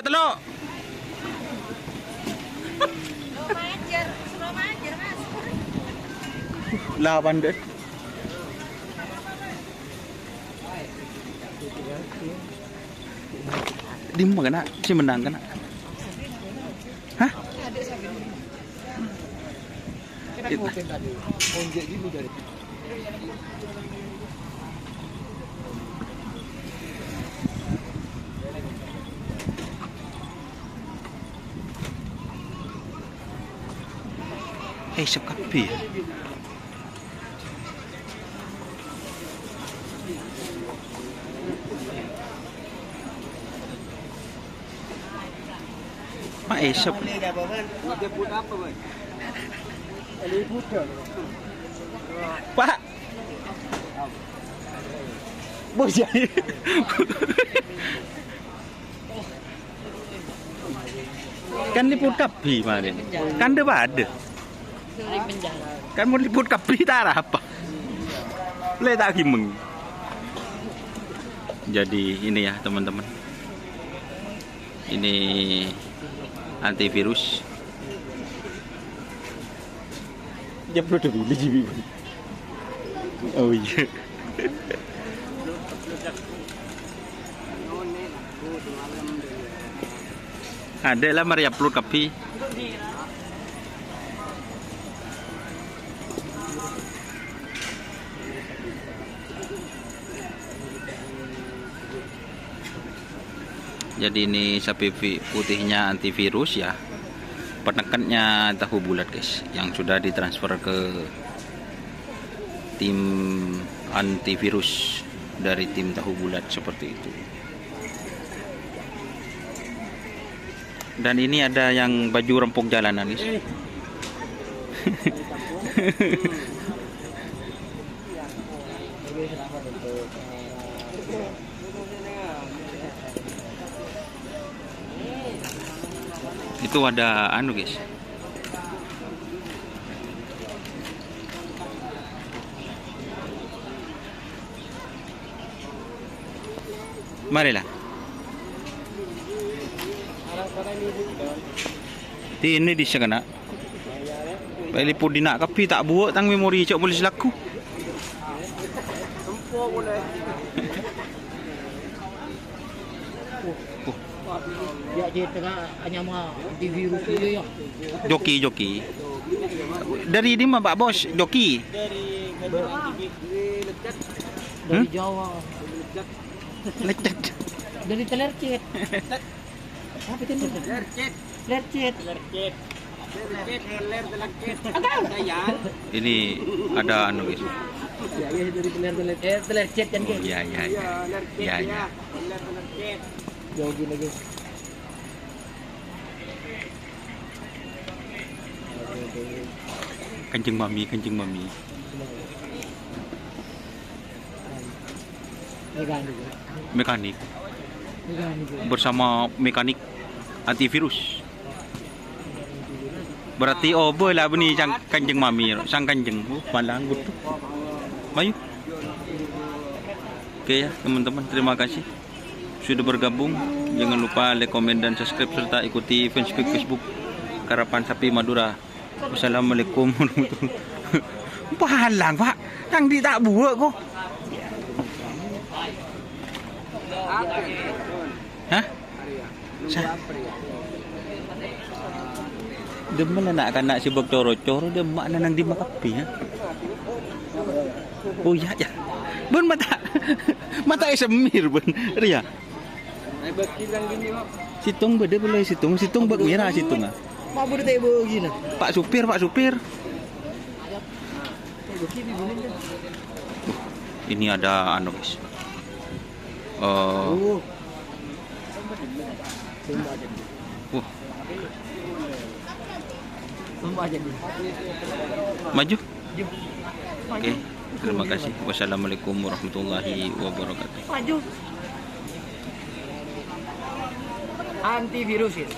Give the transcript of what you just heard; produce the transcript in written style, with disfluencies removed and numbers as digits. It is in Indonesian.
telok. Slow majer, Mas. Lah pandai. Di mana kena? Si menang kena? Hah? Kita ngopen tadi. Onjek dulu dari. Siap kapi. Mak siap. Jemput apa, Bang? Liput kan? Pak. Bos jadi. Kan liput kapi kemarin. Kan dia ada. Kan mau liput kapi tak apa. Le tak gimeng. Jadi ini ya teman-teman. Ini antivirus. Dia perlu dibeli jibi. Oh iya. Ada lah mari upload kapi. Jadi ini sapi putihnya antivirus ya. Penekannya tahu bulat guys, yang sudah ditransfer ke tim antivirus dari tim tahu bulat seperti itu. Dan ini ada yang baju rempuk jalanan guys. Itu ada anu guys. Marilah. Ini di sana. Balik pun dinak kapi tak buat tang memori cok boleh selaku. Ya di tengah hanya mah di virus dia ya. Joki. Dari di mana Pak Bos? Joki. Dari Jawa. Lecet. Dari Telercet. Apa itu? Lercet. Ini ada anu guys. Ya dari Telercet kan guys. Iya. Jauh gini guys. Kencing mami. Mekanik. Bersama mekanik antivirus. Berarti boleh lah beni kencing mami, sang kencing. Malang betul. Bayu. Oke ya teman-teman, terima kasih sudah bergabung. Jangan lupa like, komen, dan subscribe serta ikuti fanspage Facebook Karapan Sapi Madura. Wassalamualaikum warahmatullahi wabarakatuh. Pahalang Pak, yang di tak buat kok. Hah? Demen nak kanak si bok coro-coro dia mak nang di makapi ya. Oh ya. Bun mata semir bun. Ria. Situng bede boleh situng bak merah situng ah. Mak boleh tak begini. Pak supir. Ini ada anu guys. Maju. Oke, terima kasih. Wassalamualaikum warahmatullahi wabarakatuh. Maju. Antivirus itu.